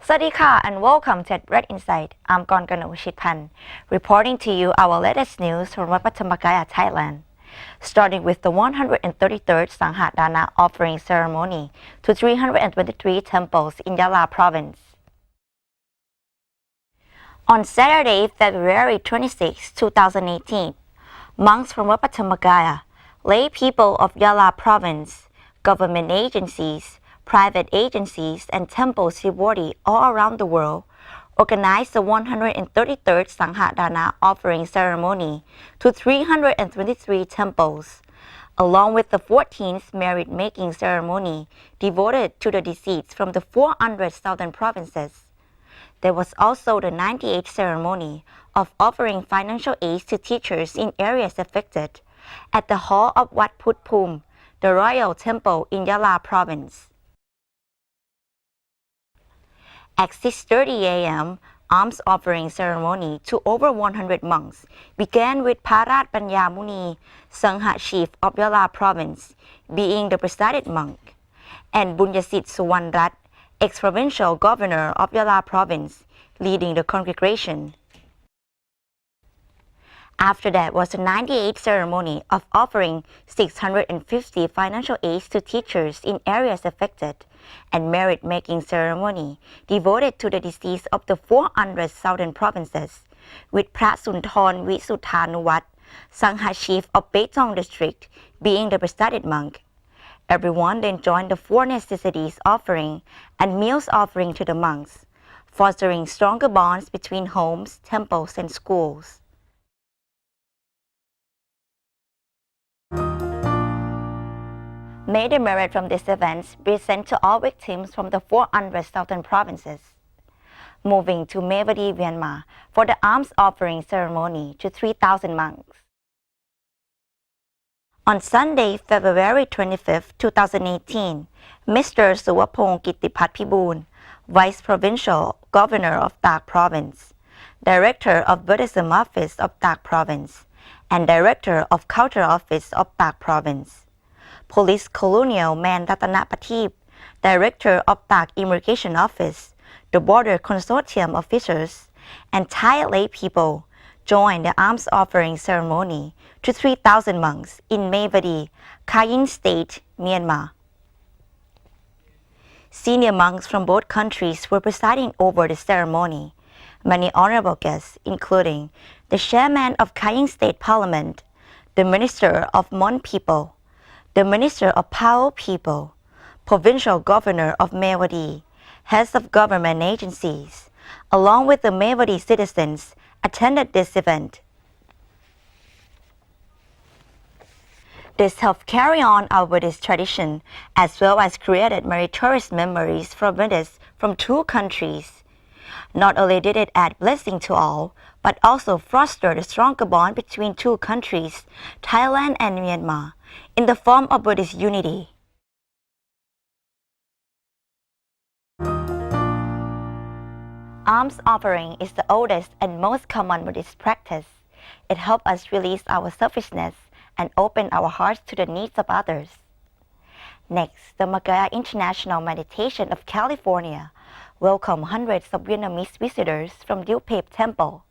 Swadika and welcome to Red Insight. I'm Gongana Wishitpan, reporting to you our latest news from Wat Patthamakaya, Thailand. Starting with the 133rd Sanghadana offering ceremony to 323 temples in Yala province. On Saturday, February 26, 2018, monks from Wat Patthamakaya, lay people of Yala province, government agencies, private agencies, and temples devotees all around the world organized the 133rd Sanghadana offering ceremony to 323 temples, along with the 14th merit-making ceremony devoted to the deceased from the 400 southern provinces. There was also the 98th ceremony of offering financial aid to teachers in areas affected at the hall of Wat Phut Phum, the royal temple in Yala province. At 6:30 a.m., alms offering ceremony to over 100 monks began with Parat Panya Muni, Sangha chief of Yala province, being the presiding monk, and Bunyasit Suwanrat, ex-provincial governor of Yala province, leading the congregation. After that was the 98th ceremony of offering 650 financial aids to teachers in areas affected, and merit-making ceremony devoted to the deceased of the 400 southern provinces, with Prat Sunthorn Visuthanuwat, Sangha chief of Betong district, being the presiding monk. Everyone then joined the four necessities offering and meals offering to the monks, fostering stronger bonds between homes, temples, and schools. May the merit from these events be sent to all victims from the 400 southern provinces. Moving to Mewadi, Myanmar for the alms offering ceremony to 3,000 monks. On Sunday, February 25, 2018, Mr. Suwapong Kittipat Pibun, Vice Provincial Governor of Tak Province, Director of Buddhism Office of Tak Province, and Director of Culture Office of Tak Province, Police Colonial Man Ratana Patip, Director of Tak Immigration Office, the Border Consortium officers, and Thai lay people joined the alms offering ceremony to 3,000 monks in Mewadi, Kayin State, Myanmar. Senior monks from both countries were presiding over the ceremony. Many honorable guests, including the chairman of Kayin State Parliament, the Minister of Mon people, the Minister of Pao people, Provincial Governor of Mewadi, heads of government agencies, along with the Mewadi citizens, attended this event. This helped carry on our Buddhist tradition, as well as created meritorious memories for Buddhists from two countries. Not only did it add blessing to all, but also fostered a stronger bond between two countries, Thailand and Myanmar, in the form of Buddhist unity. Alms offering is the oldest and most common Buddhist practice. It helps us release our selfishness and open our hearts to the needs of others. Next, the Macchi International Meditation of California welcomed hundreds of Vietnamese visitors from Buddhist Temple.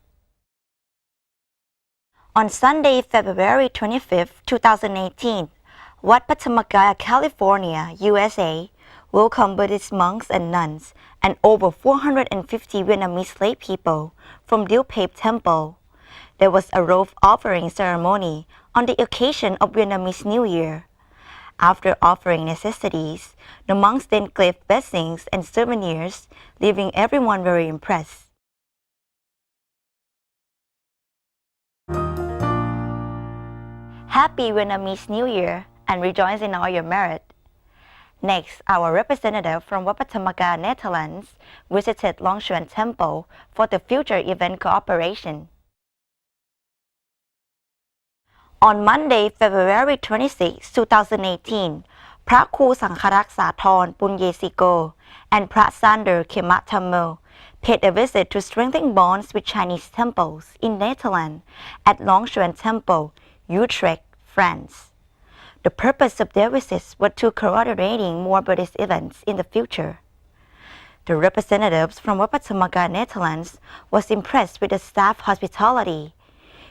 On Sunday, February 25, 2018, Wat Patthamakaya, California, USA, welcomed Buddhist monks and nuns and over 450 Vietnamese lay people from Buddhist Temple. There was a robe offering ceremony on the occasion of Vietnamese New Year. After offering necessities, the monks then gave blessings and souvenirs, leaving everyone very impressed. Happy Vietnamese New Year and rejoice in all your merit. Next, our representative from Wat Patthamakaya, Netherlands, visited Longshan Temple for the future event cooperation. On Monday, February 26, 2018, พระครูสังฆรักษาธรปุญเยสิโก and พระ Sander Kemat Tamil paid a visit to strengthen bonds with Chinese temples in Netherlands at Longshan Temple, Utrecht, France. The purpose of their visits was to coordinating more Buddhist events in the future. The representatives from Wapatamaga, Netherlands was impressed with the staff hospitality.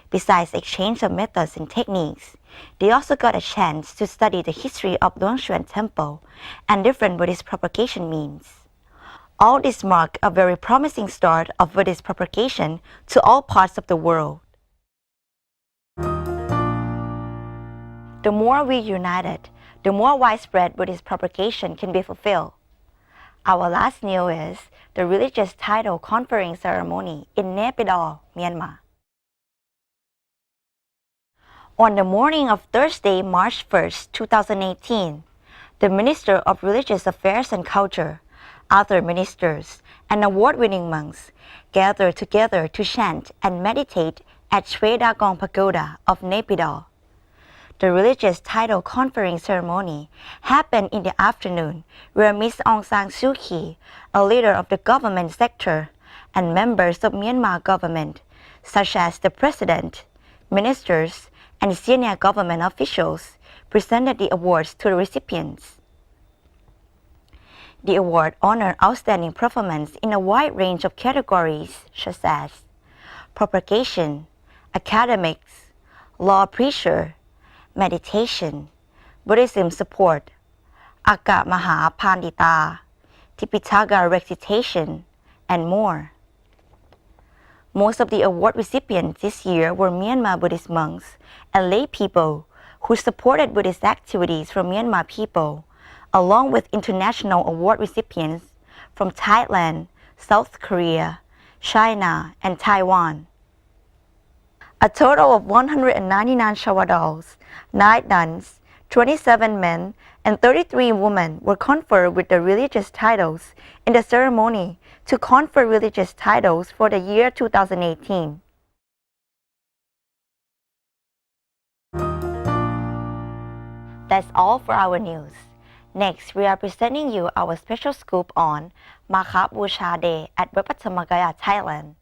Besides exchange of methods and techniques, they also got a chance to study the history of Longshan Temple and different Buddhist propagation means. All this marked a very promising start of Buddhist propagation to all parts of the world. The more we united, the more widespread Buddhist propagation can be fulfilled. Our last news is the religious title conferring ceremony in Naypyidaw, Myanmar. On the morning of Thursday, March 1, 2018, the Minister of Religious Affairs and Culture, other ministers, and award-winning monks gathered together to chant and meditate at Shwedagong Pagoda of Naypyidaw. The religious title conferring ceremony happened in the afternoon, where Ms. Aung San Suu Kyi, a leader of the government sector, and members of Myanmar government, such as the President, ministers, and senior government officials, presented the awards to the recipients. The award honored outstanding performance in a wide range of categories such as propagation, academics, law preacher, meditation, Buddhism support, Akka Maha Pandita, Tipitaka recitation, and more. Most of the award recipients this year were Myanmar Buddhist monks and lay people who supported Buddhist activities for Myanmar people, along with international award recipients from Thailand, South Korea, China, and Taiwan. A total of 199 Shawadals, 9 nuns, 27 men, and 33 women were conferred with the religious titles in the ceremony to confer religious titles for the year 2018. That's all for our news. Next, we are presenting you our special scoop on Maha Purusha Day at Wapatamaga, Thailand.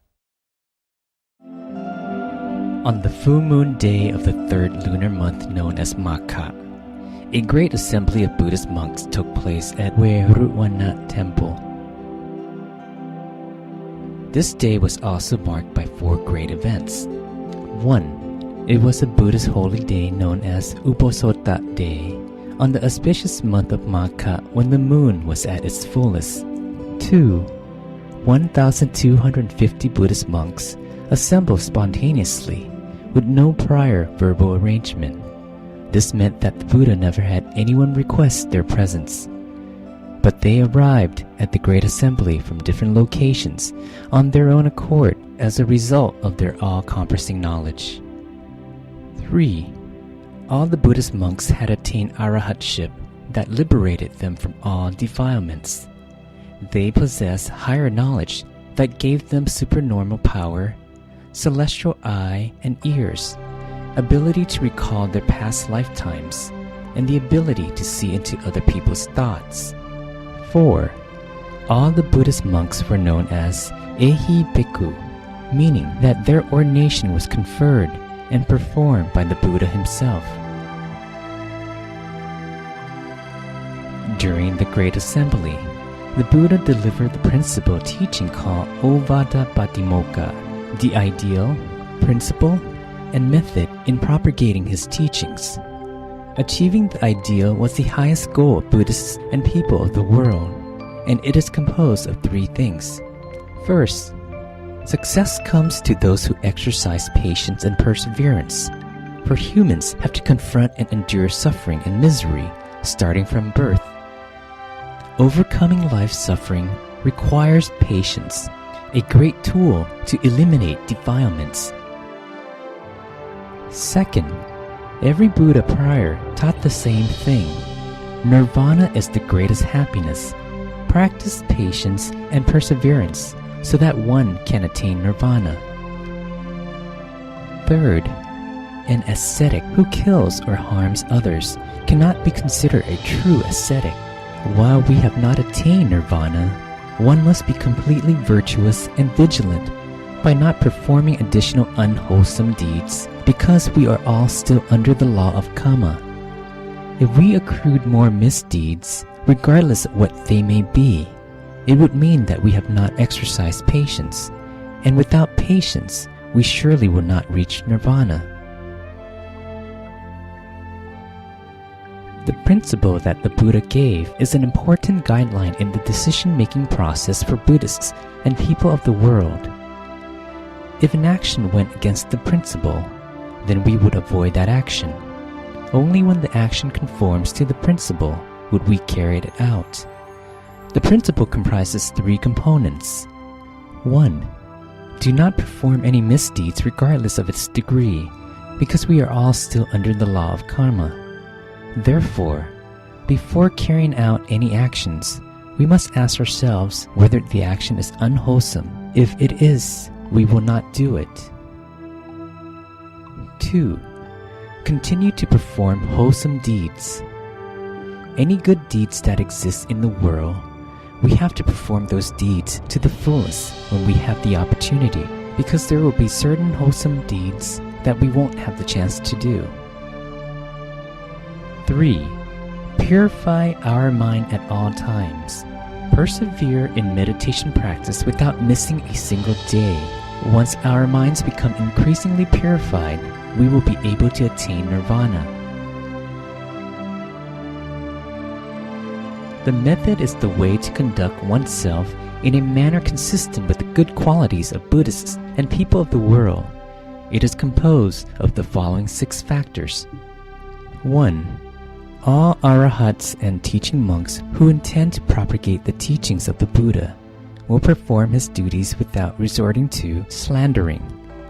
On the full moon day of the third lunar month known as Macchi, a great assembly of Buddhist monks took place at Longshan Temple. This day was also marked by 4 great events. 1. It was a Buddhist holy day known as Uposota Day, on the auspicious month of Macchi when the moon was at its fullest. 2. 1,250 Buddhist monks assembled spontaneously with no prior verbal arrangement. This meant that the Buddha never had anyone request their presence, but they arrived at the great assembly from different locations on their own accord as a result of their all-compassing knowledge. 3. All the Buddhist monks had attained arahatship that liberated them from all defilements. They possessed higher knowledge that gave them supernormal power, celestial eye and ears, ability to recall their past lifetimes, and the ability to see into other people's thoughts. 4. All the Buddhist monks were known as Ehi Bhikkhu, meaning that their ordination was conferred and performed by the Buddha himself. During the Great Assembly, the Buddha delivered the principal teaching called Ovada Patimokkha, the ideal, principle, and method in propagating his teachings. Achieving the ideal was the highest goal of Buddhists and people of the world, and it is composed of 3 things. First, success comes to those who exercise patience and perseverance, for humans have to confront and endure suffering and misery starting from birth. Overcoming life's suffering requires patience, a great tool to eliminate defilements. Second, every Buddha prior taught the same thing. Nirvana is the greatest happiness. Practice patience and perseverance so that one can attain nirvana. Third, an ascetic who kills or harms others cannot be considered a true ascetic. While we have not attained nirvana, one must be completely virtuous and vigilant by not performing additional unwholesome deeds, because we are all still under the law of karma. If we accrued more misdeeds, regardless of what they may be, It would mean that we have not exercised patience, and without patience, we surely will not reach nirvana. The principle that the Buddha gave is an important guideline in the decision-making process for Buddhists and people of the world. If an action went against the principle, then we would avoid that action. Only when the action conforms to the principle would we carry it out. The principle comprises 3 components. 1. Do not perform any misdeeds regardless of its degree, because we are all still under the law of karma. Therefore, before carrying out any actions, we must ask ourselves whether the action is unwholesome. If it is, we will not do it. 2. Continue to perform wholesome deeds. Any good deeds that exist in the world, we have to perform those deeds to the fullest when we have the opportunity, because there will be certain wholesome deeds that we won't have the chance to do. 3. Purify our mind at all times. Persevere in meditation practice without missing a single day. Once our minds become increasingly purified, we will be able to attain nirvana. The method is the way to conduct oneself in a manner consistent with the good qualities of Buddhists and people of the world. It is composed of the following 6 factors. 1. All arahats and teaching monks who intend to propagate the teachings of the Buddha will perform his duties without resorting to slandering,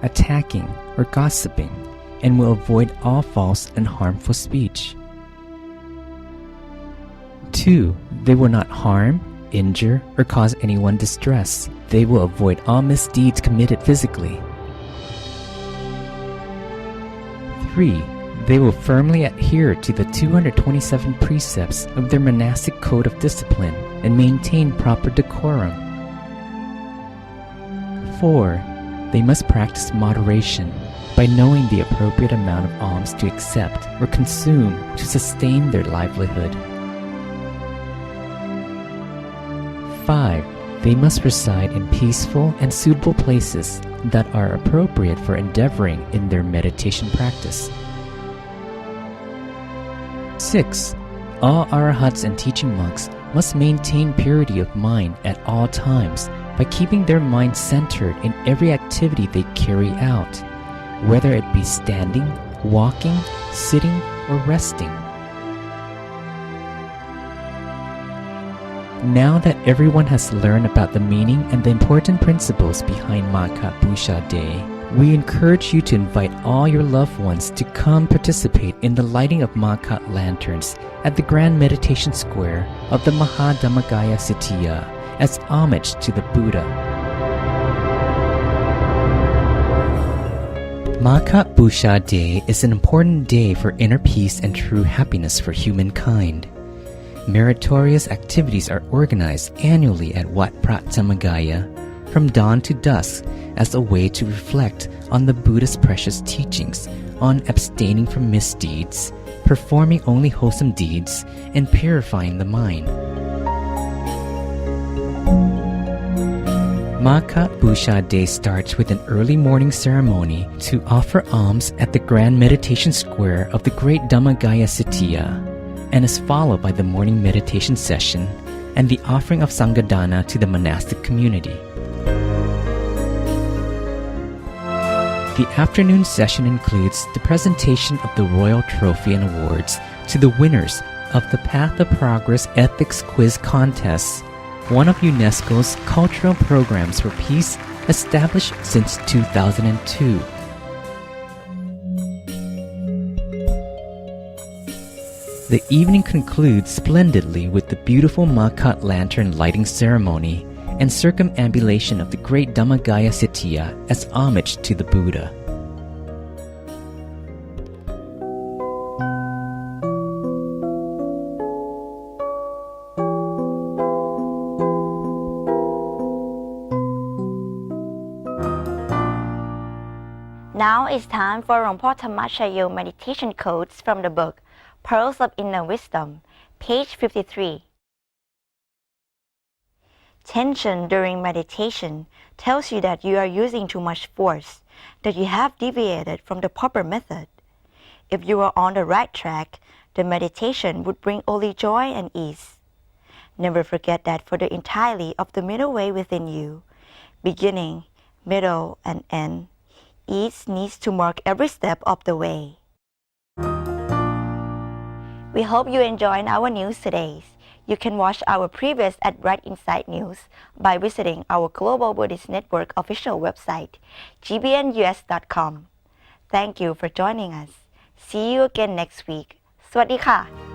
attacking, or gossiping, and will avoid all false and harmful speech. 2. They will not harm, injure, or cause anyone distress. They will avoid all misdeeds committed physically. 3. They will firmly adhere to the 227 precepts of their monastic code of discipline and maintain proper decorum. 4. They must practice moderation by knowing the appropriate amount of alms to accept or consume to sustain their livelihood. 5. They must reside in peaceful and suitable places that are appropriate for endeavoring in their meditation practice. 6. All arahats and teaching monks must maintain purity of mind at all times by keeping their mind centered in every activity they carry out, whether it be standing, walking, sitting, or resting. Now that everyone has learned about the meaning and the important principles behind Maha Purusha Day, we encourage you to invite all your loved ones to come participate in the lighting of Maha lanterns at the Grand Meditation Square of the Maha Dhammagaya Sitiya as homage to the Buddha. Maha Purusha Day is an important day for inner peace and true happiness for humankind. Meritorious activities are organized annually at Wat Prat Dhammagaya from dawn to dusk as a way to reflect on the Buddha's precious teachings on abstaining from misdeeds, performing only wholesome deeds, and purifying the mind. Maha Purusha Day starts with an early morning ceremony to offer alms at the Grand Meditation Square of the Great Dhammagaya Sitiya, and is followed by the morning meditation session and the offering of Sanghadana to the monastic community. The afternoon session includes the presentation of the Royal Trophy and Awards to the winners of the Path of Progress Ethics Quiz Contest, one of UNESCO's cultural programs for peace established since 2002. The evening concludes splendidly with the beautiful Maha lantern lighting ceremony and circumambulation of the Great Dhammagaya Sitiya as homage to the Buddha. Now it's time for Rongpo Thammachayo meditation quotes from the book Pearls of Inner Wisdom, page 53. Tension during meditation tells you that you are using too much force, that you have deviated from the proper method. If you were on the right track, the meditation would bring only joy and ease. Never forget that for the entirety of the middle way within you, beginning, middle, and end, each needs to mark every step of the way. We hope you enjoyed our news today. You can watch our previous at Right Inside News by visiting our Global Buddhist Network official website, gbnus.com. Thank you for joining us. See you again next week. สวัสดีค่ะ